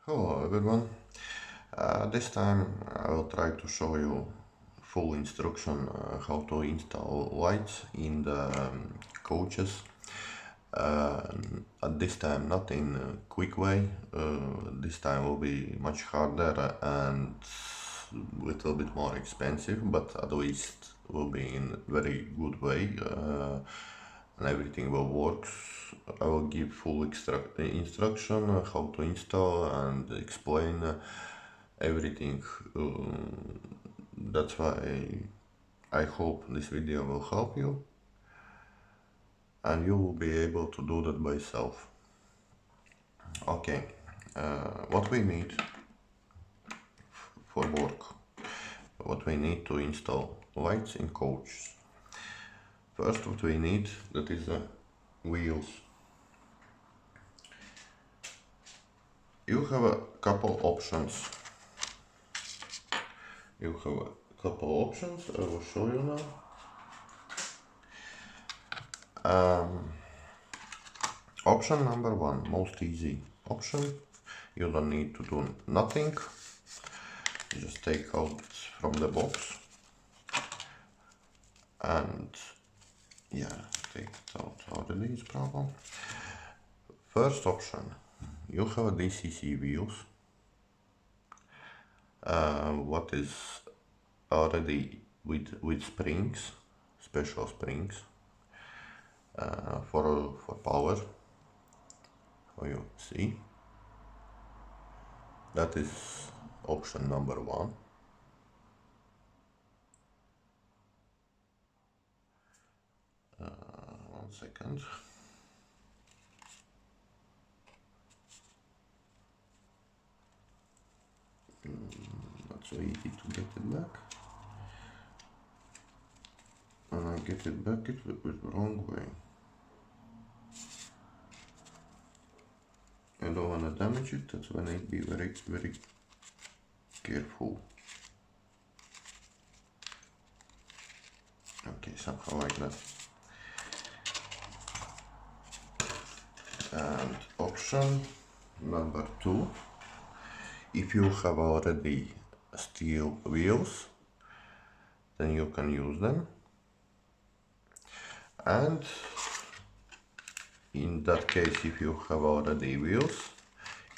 Hello everyone. This time I will try to show you full instruction how to install lights in the coaches. Uh, at this time not in a quick way. This time will be much harder and little bit more expensive, but at least will be in very good way. And everything will work. I will give full instruction how to install and explain everything. That's why I hope this video will help you and you will be able to do that by yourself. Okay, what we need for work, what we need to install lights in coaches. First what we need, that is the wheels. You have a couple options. I will show you now. Option number one, most easy option. You don't need to do nothing. Just take out from the box and take it out already is problem. First option, you have DCC wheels. What is already with springs, special springs for power. So you see, that is option number one. One second. Not so easy to get it back. And I get it back with the wrong way. I don't want to damage it, that's when I need to be very, very careful. Okay, something like that. And option number two, if you have already steel wheels, then you can use them. And in that case, if you have already wheels,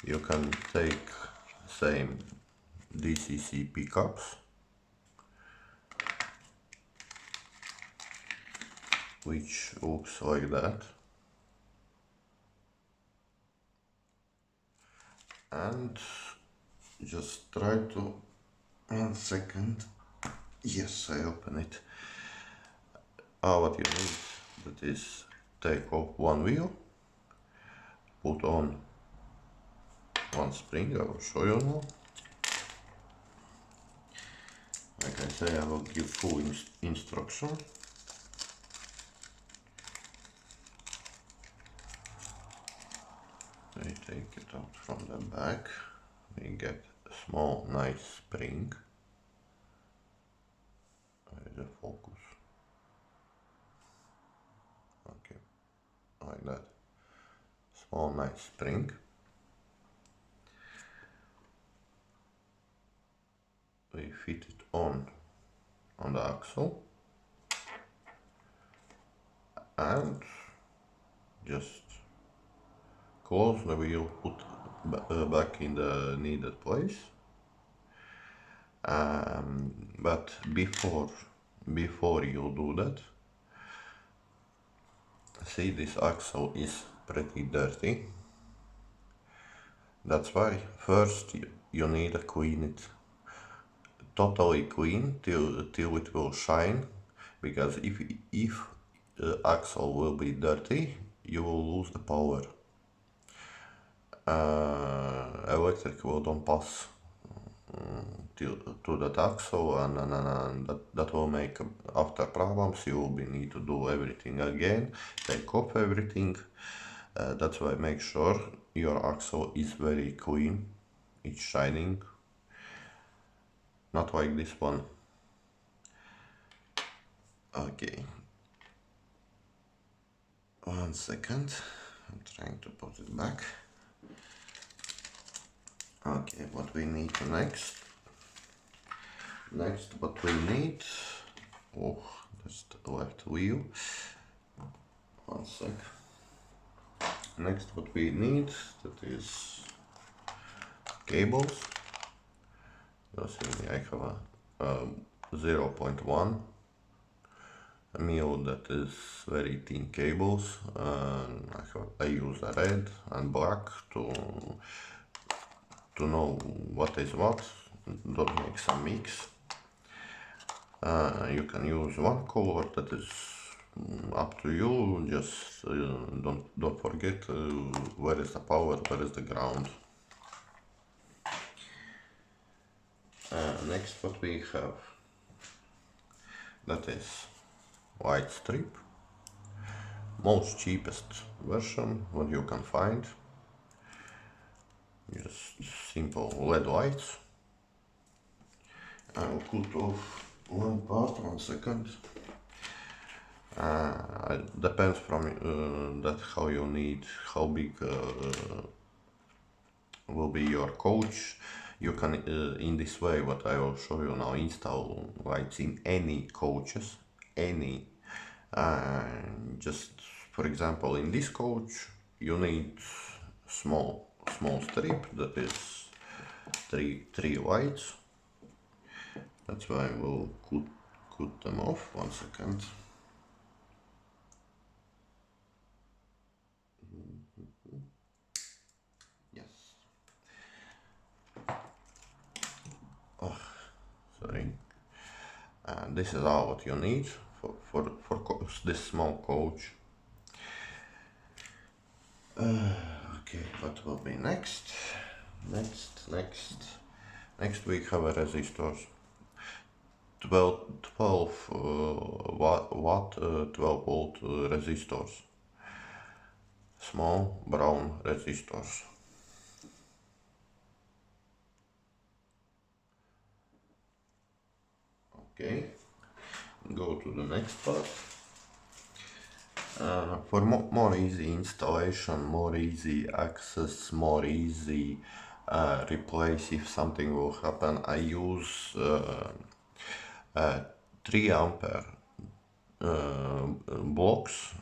you can take same DCC pickups, which looks like that, and just try to, one second, yes, I open it. What you need, that is, take off one wheel, put on one spring. I will show you now. Like I say, I will give full instruction. We take it out from the back. We get a small, nice spring. The focus. Okay, like that. Small, nice spring. We fit it on the axle and just close the wheel, put back in the needed place. But before you do that, see, this axle is pretty dirty. That's why first you need to clean it totally clean till it will shine, because if the axle will be dirty, you will lose the power. Electric will don't pass to that axle, and that will make after problems. You will need to do everything again, take off everything. That's why make sure your axle is very clean, it's shining, not like this one. Okay, one second, I'm trying to put it back. Okay, what we need next? What we need, oh, that's the left wheel. One sec. Next, what we need, that is cables. You see, I have a 0.1 mil, that is very thin cables. I use a red and black to know what is what. Don't make some mix. You can use one color, that is up to you. Just don't forget where is the power, where is the ground. Next, what we have, that is white strip, most cheapest version what you can find. Just simple LED lights. I'll cut off one part, 1 second. It depends from that how you need, how big will be your coach. You can in this way, what I will show you now, install lights in any coaches, any. Just for example, in this coach you need small strip, that is three lights. That's why I will cut them off. 1 second. Yes. Oh, sorry. And this is all what you need for this small coach. Okay, what will be next? Next we have a resistors. 12 watt 12 volt resistors. Small brown resistors. Okay, go to the next part. For more easy installation, more easy access, more easy replace if something will happen, I use 3 ampere blocks.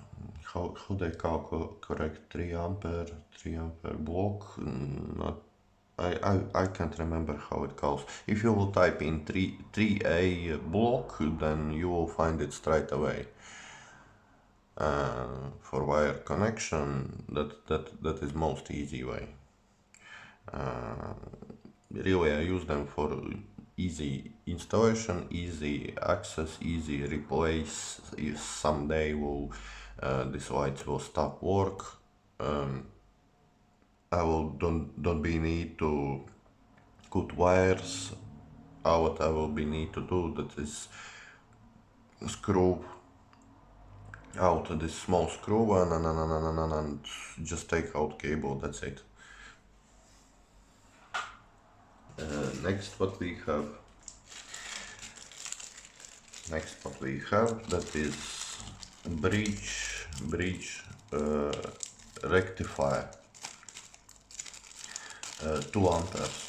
How they call correct 3 ampere block? I can't remember how it calls. If you will type in 3A block, then you will find it straight away. For wire connection, that is most easy way. Really, I use them for easy installation, easy access, easy replace. If someday these lights will stop work, I will don't be need to cut wires. What I will be need to do, that is screw out this small screw and just take out cable. That's it. Next what we have, that is bridge rectifier, 2 amperes.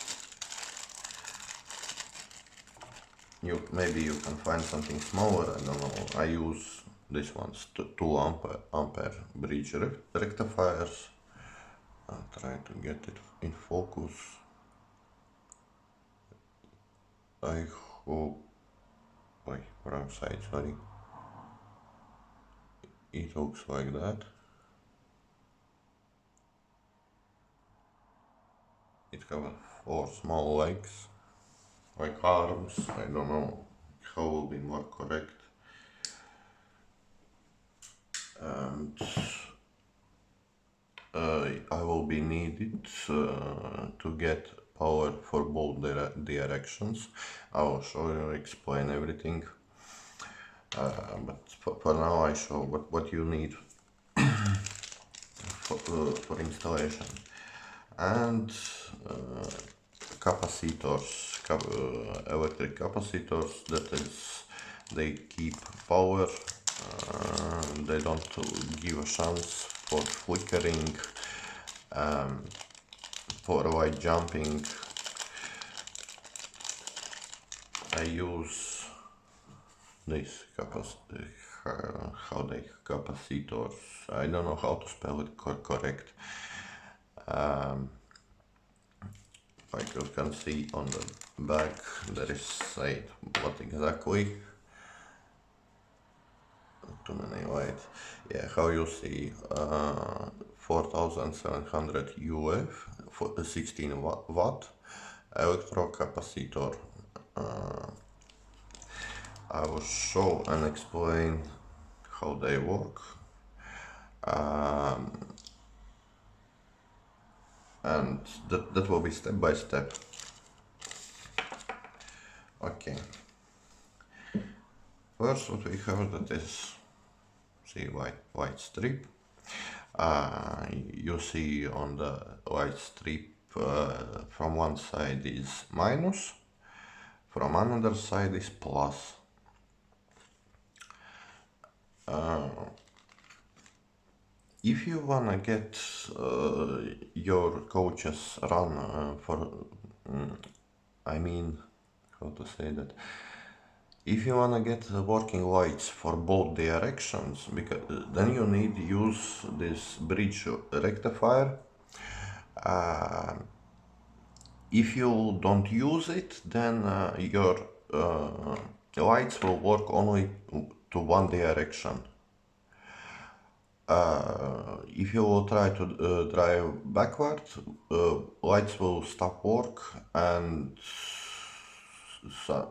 Maybe you can find something smaller, I don't know. I use this one's 2 ampere bridge rectifiers. I'll try to get it in focus. I hope, wrong side, sorry. It looks like that. It has 4 small legs, like arms. I don't know how will be more correct. And I will be needed to get power for both directions. I will show you, explain everything. But for now I show what you need for installation. And capacitors, electric capacitors, that is, they keep power, they don't give a chance for flickering. for avoid jumping, I use this capacitors. I don't know how to spell it correct. Like you can see on the back, there is said what exactly. Too many lights. Yeah, how you see 4700 UF for 16 watt electrocapacitor. I will show and explain how they work. And that will be step by step. Okay. First, what we have, that is, see, white strip. You see on the white strip from one side is minus, from another side is plus. If you wanna get your coaches run I mean, how to say that? If you wanna get working lights for both directions, because then you need to use this bridge rectifier. If you don't use it, then your lights will work only to one direction. If you will try to drive backward, lights will stop work, and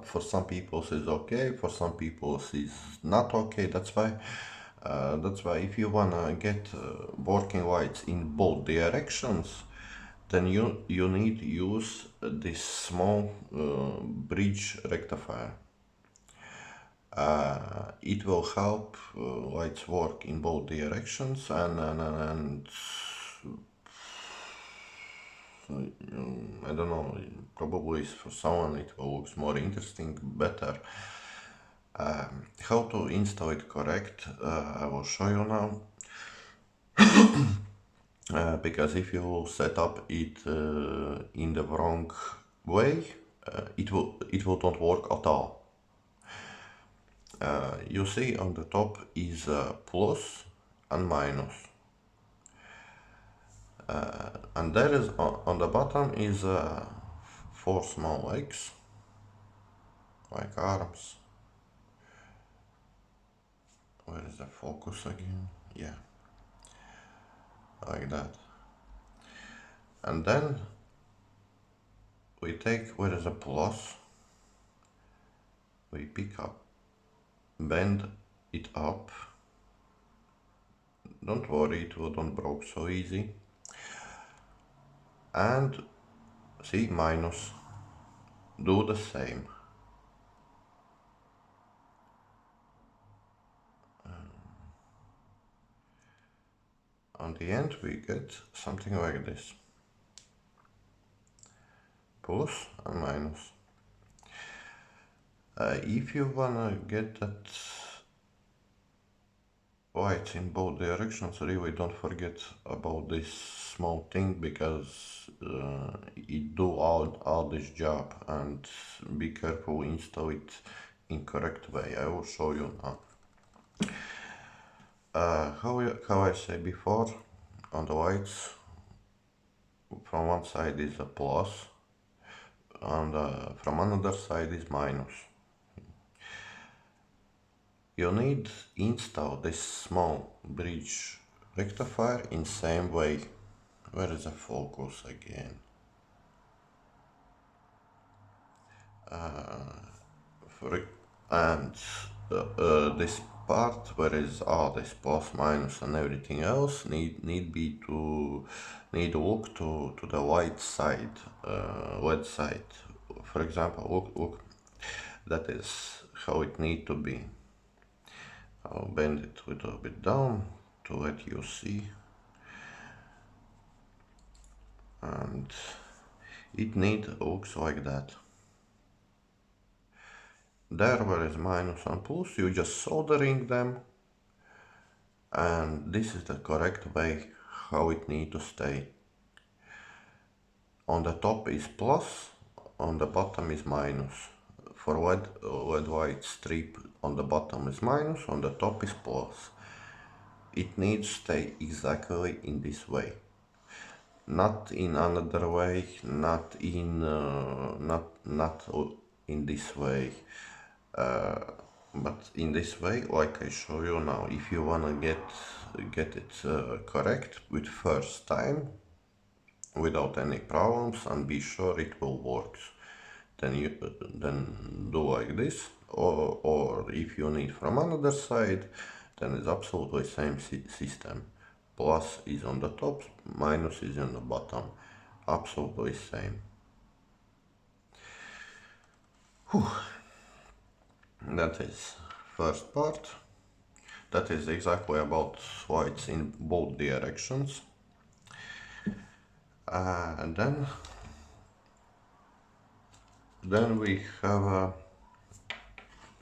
for some people it's okay, for some people it's not okay. That's why if you wanna get working lights in both directions, then you need to use this small bridge rectifier. It will help lights work in both directions, and I don't know, probably for someone it will look more interesting, better. How to install it correct, I will show you now. Because if you set up it in the wrong way, it will not work at all. You see on the top is plus and minus, and there is on the bottom is 4 small legs, like arms. Where is the focus again? Yeah, like that. And then we take where is a plus, we pick up, bend it up. Don't worry, it won't break so easy. And see, minus, do the same. On the end we get something like this, plus and minus. If you wanna get that lights in both directions, really don't forget about this small thing, because it do all this job, and be careful, install it in correct way. I will show you now. How I said before, on the lights, from one side is a plus, and from another side is minus. You need to install this small bridge rectifier in same way. Where is the focus again? And this part where is all this plus, minus, and everything else need look to the light side, LED side. For example, look, that is how it need to be. I'll bend it a little bit down to let you see, and it looks like that. There where is minus and plus, you just soldering them, and this is the correct way how it need to stay. on the top is plus, on the bottom is minus. For LED white strip, on the bottom is minus, on the top is plus. It needs to stay exactly in this way, not in another way, not in this way, but in this way, like I show you now. If you wanna get it correct with first time, without any problems, and be sure it will work, then do like this, or if you need from another side, then it's absolutely same system. Plus is on the top, minus is on the bottom, absolutely same. Whew. That is first part. That is exactly about lights in both directions. And then we have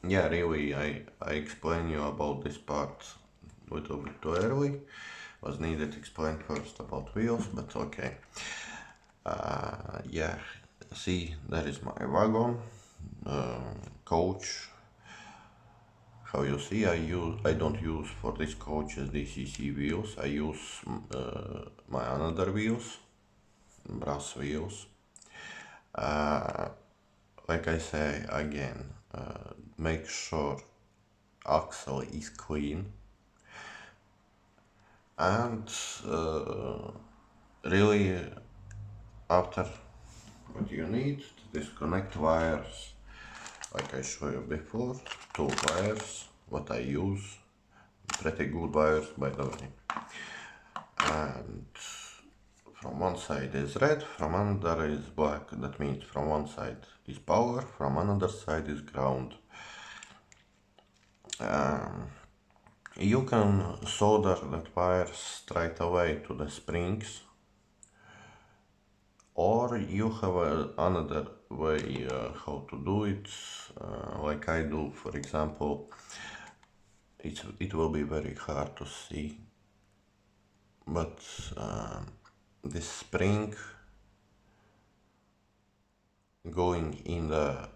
yeah, really, I explain you about this part a little bit too early. Was needed to explain first about wheels, but okay. Yeah, see, that is my wagon, coach. How you see, I don't use for this coaches DCC wheels. I use my another wheels, brass wheels. Like I say again, make sure axle is clean, and really after what you need to disconnect wires, like I showed you before, 2 wires, what I use, pretty good wires by the way. And from one side is red, from another is black. That means from one side is power, from another side is ground. You can solder that wire straight away to the springs, or you have another way how to do it, like I do. For example, it will be very hard to see, but this spring going in the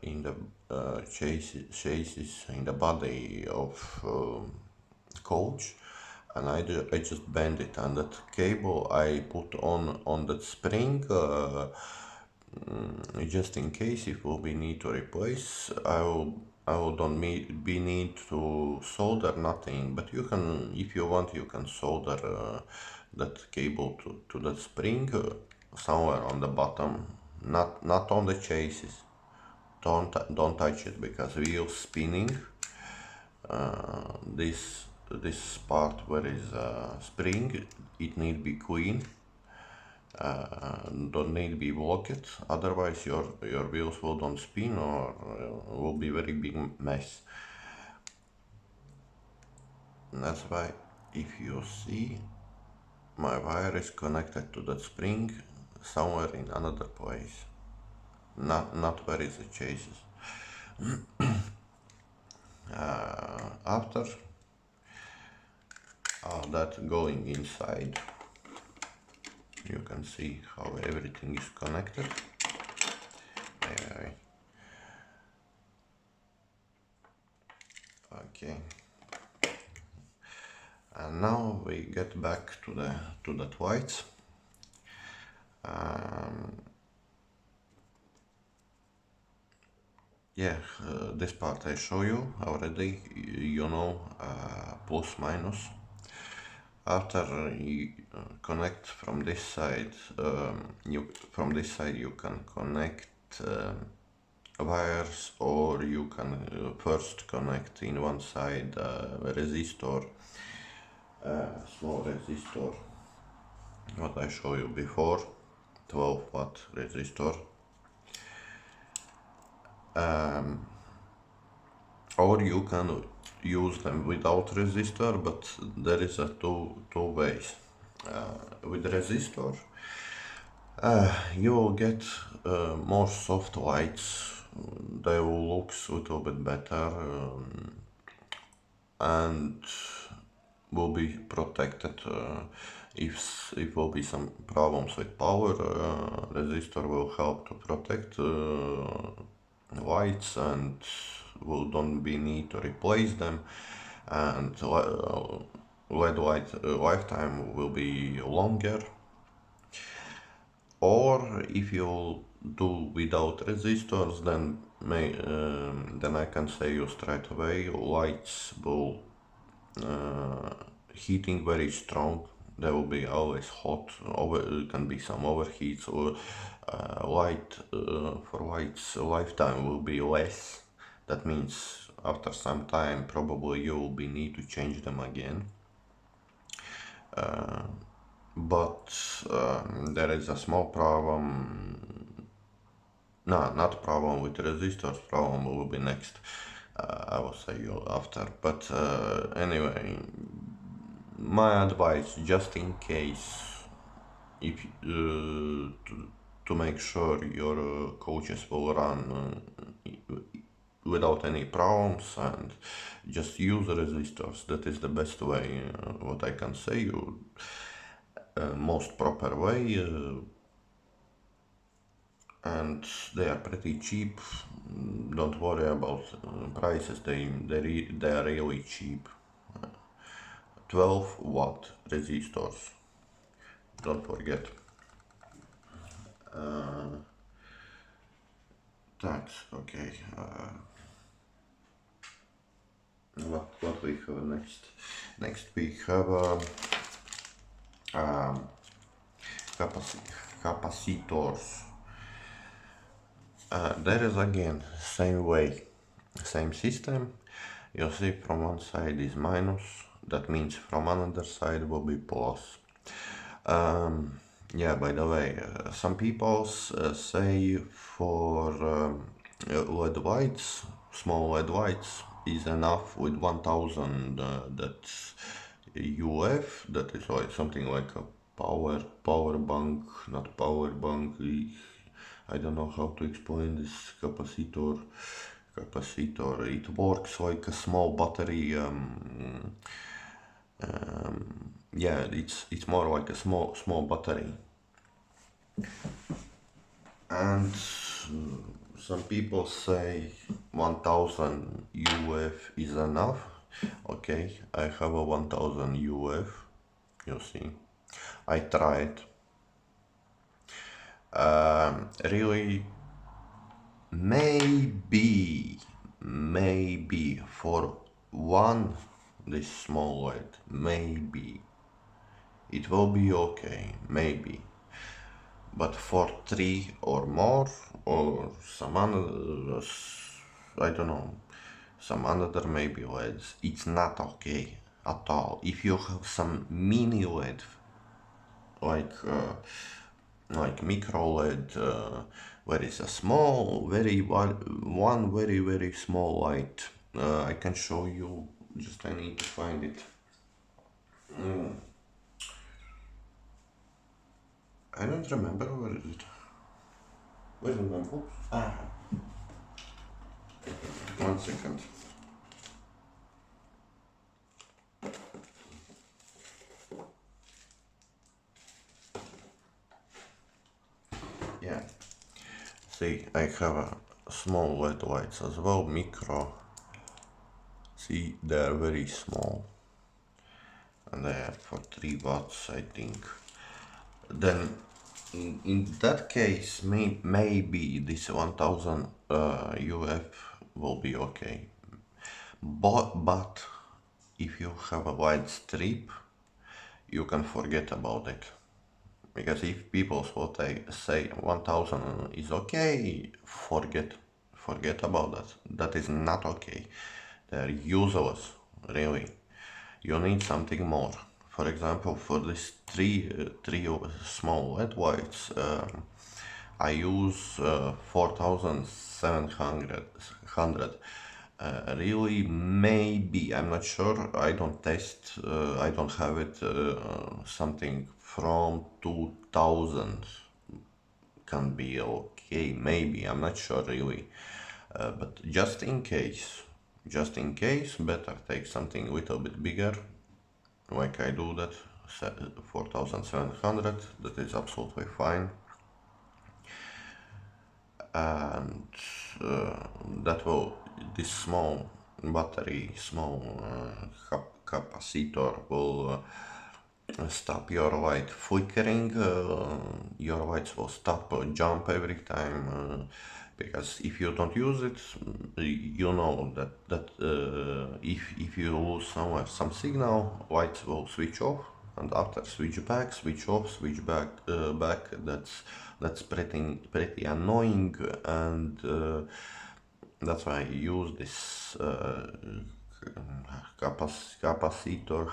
chassis in the body of coach, and I just bend it, and that cable I put on that spring, just in case if will be need to replace. I will don't be need to solder nothing, but you can, if you want, you can solder that cable to that spring somewhere on the bottom, not on the chassis. Don't touch it, because wheel spinning. This part where is spring, it need be clean. Don't need be blocked, otherwise your wheels will don't spin, or will be very big mess. And that's why, if you see, my wire is connected to that spring somewhere in another place, not where is the chassis. After that, going inside, you can see how everything is connected. Okay, and now we get back to that whites. Yeah, this part I show you already, you know, plus minus. After you connect from this side, you can connect wires, or you can first connect in one side resistor, small resistor, what I showed you before, 12 watt resistor. Or you can use them without resistor, but there is a two ways. With resistor, you will get more soft lights. They will look a little bit better, and will be protected. If will be some problems with power, resistor will help to protect lights and will don't be need to replace them, and LED light lifetime will be longer. Or if you do without resistors, then I can say you straight away lights will heating very strong. There will be always hot. Can be some overheats, or light for lights lifetime will be less. That means after some time probably you will be need to change them again. But there is a small problem. No, not problem with resistors. Problem will be next. I will say you after. But anyway, my advice, just in case, if to make sure your coaches will run without any problems, and just use resistors. That is the best way. What I can say you. Most proper way, and they are pretty cheap. Don't worry about prices, they are really cheap. 12-watt resistors, don't forget. Tax, okay. What we have next? Next we have capacitors. There is again same way, same system. You see, from one side is minus, that means from another side will be plus. Yeah, by the way, some people say for LED lights, small LED lights, is enough with 1000 that's UF, that is like something like a power bank, not power bank. I don't know how to explain this capacitor. It works like a small battery. Yeah, it's more like a small battery. And some people say 1000 UF is enough. Okay, I have a 1000 UF. You see, I tried. Really, maybe for one this small light, maybe it will be okay, maybe. But for 3 or more, or some other, I don't know, some another maybe LEDs, it's not okay at all. If you have some mini LED, like micro LED, where is a small, one very small light. I can show you. Just I need to find it. I don't remember where is it. Where's the notebook? Ah, 1 second. Yeah. See, I have a small LED lights as well, micro. See, they are very small, and they are for 3 watts, I think. Then, in that case, maybe this 1000 UF will be okay. But if you have a wide strip, you can forget about it. Because if people will say 1000 is okay, forget about that. That is not okay. They are useless, really. You need something more. For example, for this three small LED lights, I use 4700. Really, maybe, I'm not sure, I don't test, I don't have it, something from 2000 can be okay, maybe, I'm not sure really. But just in case, better take something a little bit bigger, like I do that, 4700. That is absolutely fine. And this small battery, small capacitor will stop your light flickering. Your lights will stop jump every time, because if you don't use it, you know that if you lose somewhere some signal, lights will switch off, and after switch back, switch off, switch back, back. That's pretty annoying, and that's why I use this capacitor.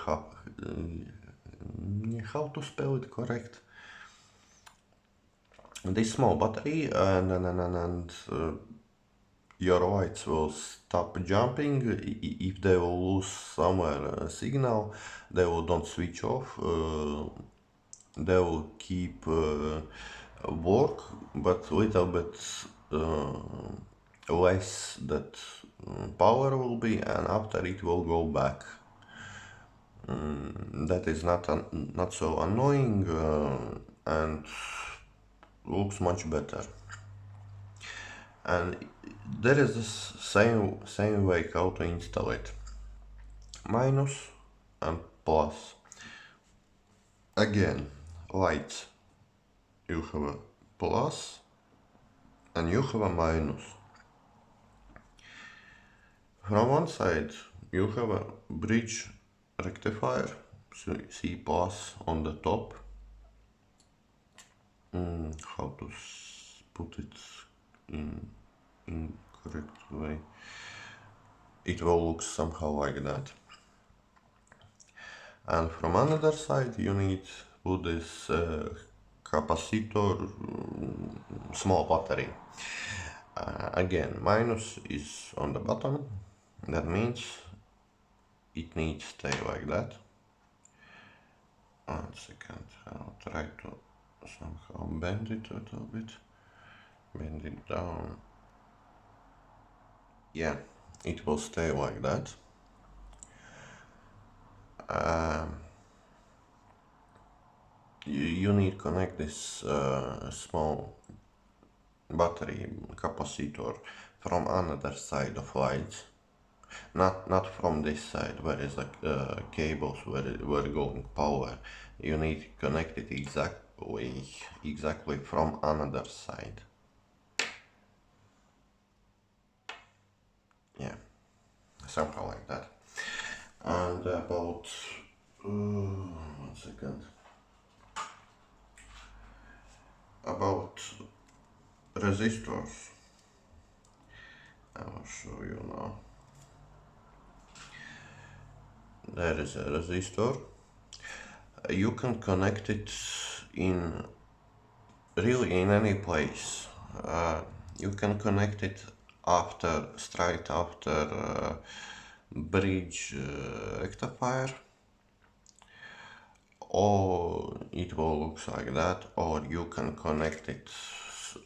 How to spell it correct? This small battery, and your lights will stop jumping. If they will lose somewhere a signal, they will don't switch off. They will keep work, but little bit less that power will be, and after it will go back. That is not so annoying, and looks much better. And there is this same way how to install it: minus and plus. Again, lights, you have a plus and you have a minus. From one side you have a bridge rectifier, so you see plus on the top. How to put it in correct way? It will look somehow like that. And from another side you need to put this capacitor, small battery. Again, minus is on the bottom. That means it needs to stay like that. 1 second, I'll try to somehow bend it a little bit. Bend it down. Yeah, it will stay like that. You need to connect this small battery capacitor from another side of lights, not from this side where is the cables where going power. You need to connect it exactly from another side. Yeah, somehow like that. And about 1 second. About resistors, I will show you now. There is a resistor. You can connect it in in any place. You can connect it straight after bridge rectifier, or it will look like that, or you can connect it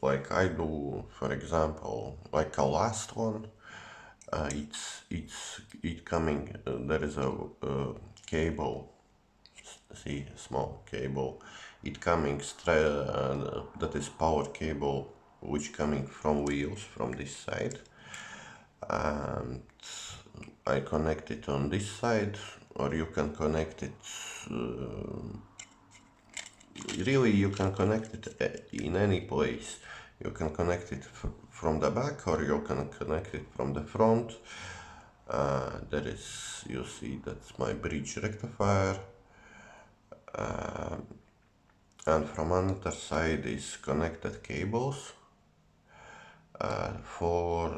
like I do, for example, like a last one. It's coming. There is a cable. See, small cable. It coming straight. That is power cable, which coming from wheels from this side. And I connect it on this side, or you can connect it. Really, you can connect it in any place. You can connect it from the back, or you can connect it from the front. There is, you see, that's my bridge rectifier. And from another side is connected cables for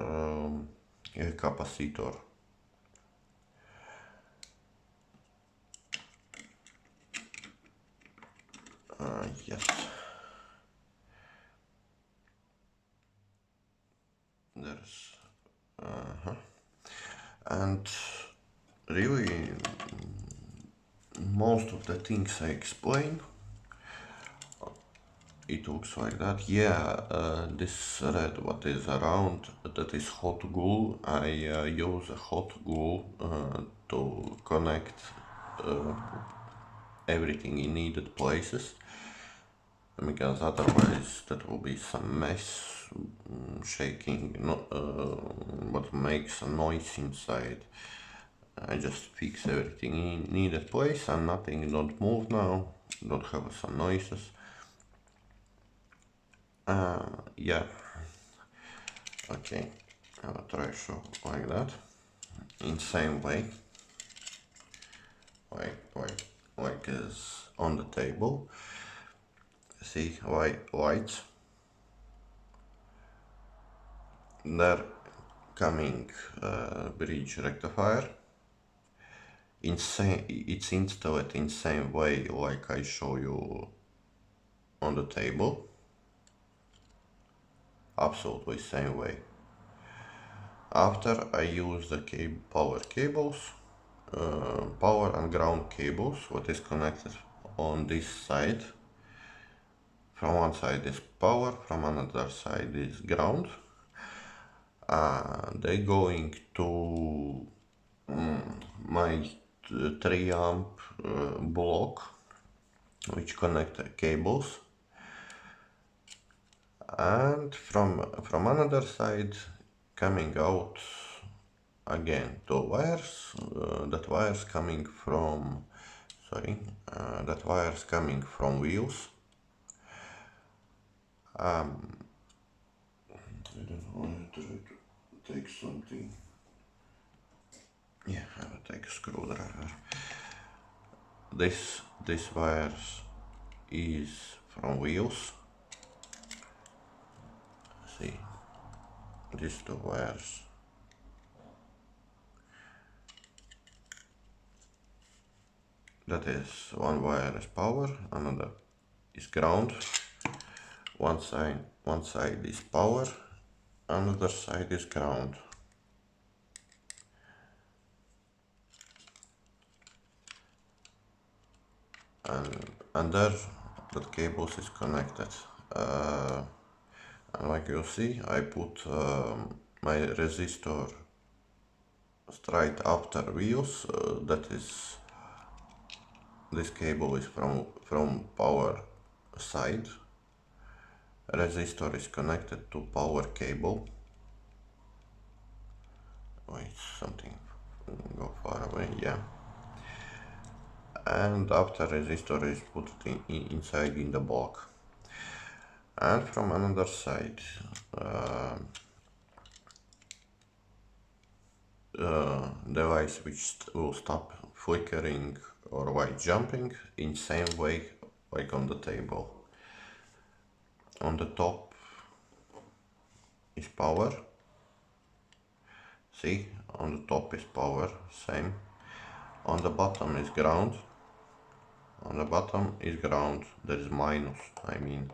a capacitor. Yes, there's and really most of the things I explain, it looks like that. Yeah, this red what is around, that is hot glue. I use a hot glue to connect everything in needed places, because otherwise that will be some mess, shaking, what makes a noise inside. I just fix everything in needed place and nothing don't move now, don't have some noises. Yeah, okay, I will try to show like that, in same way, like is on the table. See white lights, they're coming bridge rectifier. It's installed in same way like I show you on the table, absolutely same way. After I use the power cables, power and ground cables, what is connected on this side. From one side is power, from another side is ground. They going to my 3 amp block, which connect the cables, and from another side coming out again two wires. That wires coming from that wires coming from wheels. I don't know, I try to take something. Yeah, I will take a screwdriver. This wires is from wheels. See, these two wires. That is, one wire is power, another is ground. One side is power, another side is ground. And there that cables is connected. And like you see, I put my resistor straight after wheels. That is, this cable is from power side. Resistor is connected to power cable. Wait, something go far away, yeah. And after resistor is put inside in the block. And from another side, device which will stop flickering or light jumping in same way like on the table. On the top is power. See, on the top is power, same. On the bottom is ground. On the bottom is ground, there is minus, I mean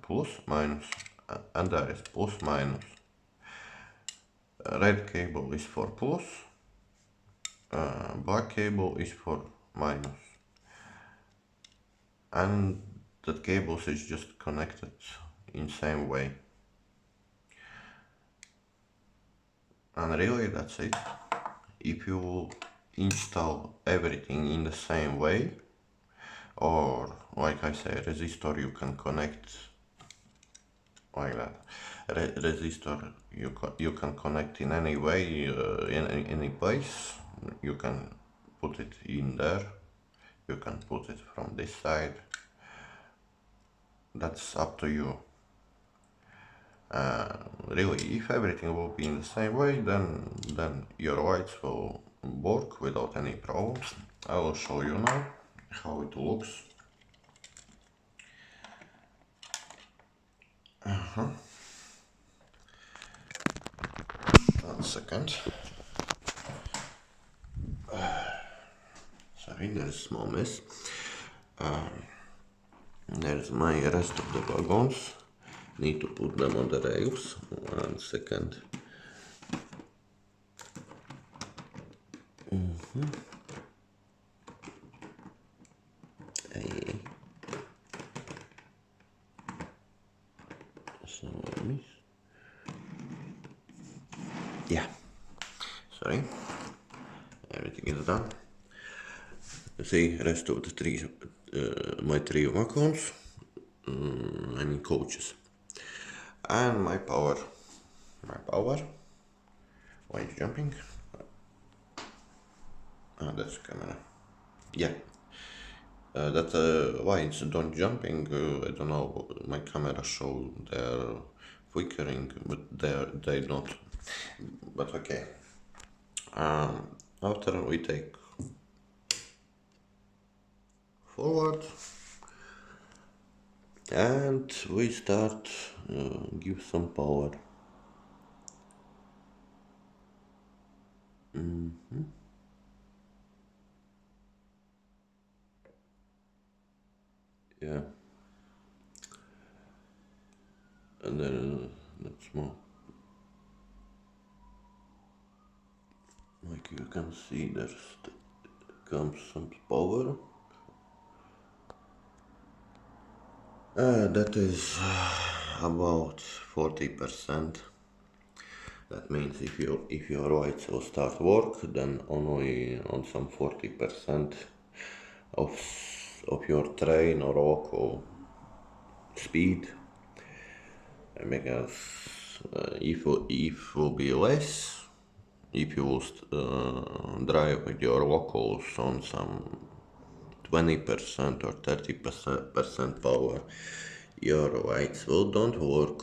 plus, minus, and there is plus, minus. Red cable is for plus, black cable is for minus. And that cables is just connected in same way. And really that's it. If you install everything in the same way, or like I say, resistor you can connect like that. Resistor you can connect in any way, in any place. You can put it in there. You can put it from this side. That's up to you. Really, if everything will be in the same way, then your lights will work without any problems. I will show you now how it looks. One second. Sorry, there's a small mess. There's my rest of the wagons. Need to put them on the rails. 1 second. Hey. Yeah. Sorry. Everything is done. See, rest of the three, my three wagons, I mean coaches, and my power. Why is jumping? Ah, that's camera. Yeah, that why it's don't jumping. I don't know. My camera show they're flickering, but they not. But okay. After we take forward and we start give some power. Yeah, and then that's more. Like you can see, there's comes some power. That is about 40%. That means if your lights will start work, then only on some 40% of your train or walk or speed, because if will be less, if you drive with your locals on some 20% or 30% power, your lights will don't work,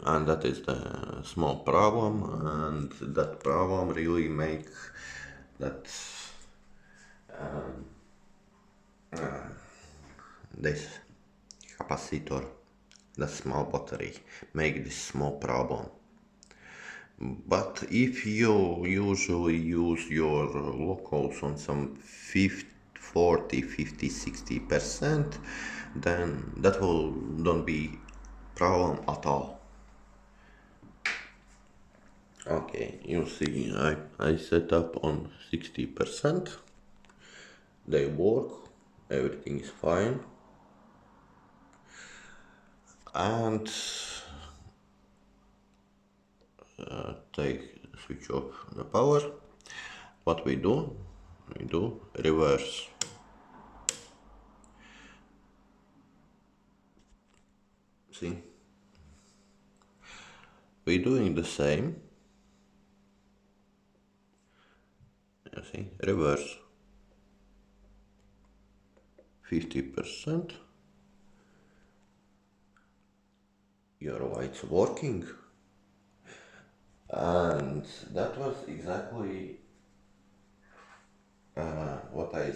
and that is the small problem, and that problem really make that this capacitor, the small battery, make this small problem. But if you usually use your locals on some 40, 50, 60%, then that will don't be problem at all. Okay, you see, I set up on 60%. They work, everything is fine. And switch off the power. What we do reverse. See, we're doing the same. You see, reverse 50%. Your light's working, and that was exactly what I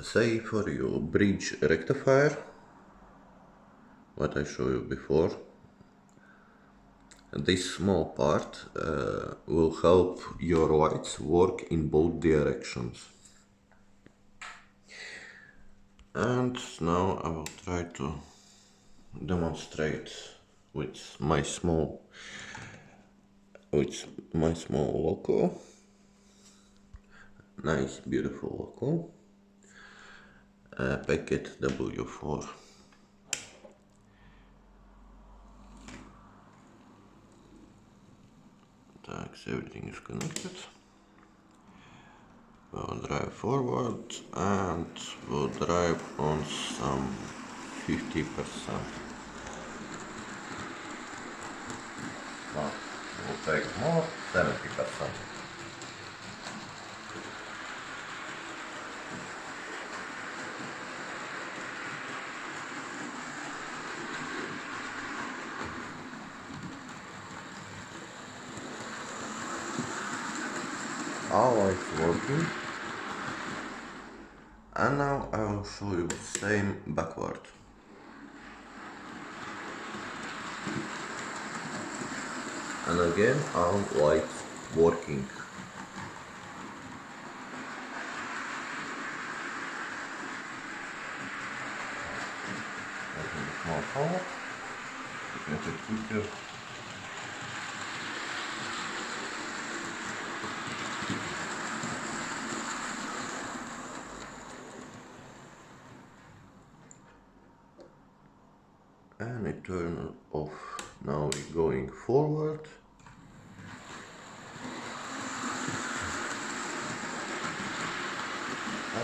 say for you. Bridge Rectifier, what I showed you before. This small part will help your lights work in both directions. And now I will try to demonstrate with my small loco. Nice, beautiful loco. Packet W4. Thanks, everything is connected. We'll drive forward and we'll drive on some 50%. Now we'll take more, 70%. All it's working. And now I will show you the same backward. And again, all lights working. Taking a small power to get it quicker. And it turns off. Now we're going forward.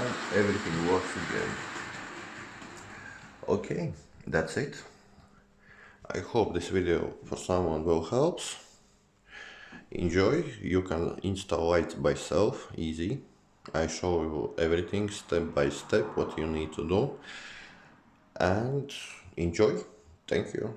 and everything works again. Okay, that's it. I hope this video for someone will help. Enjoy. You can install lights by self, easy. I show you everything step by step what you need to do, and enjoy. Thank you.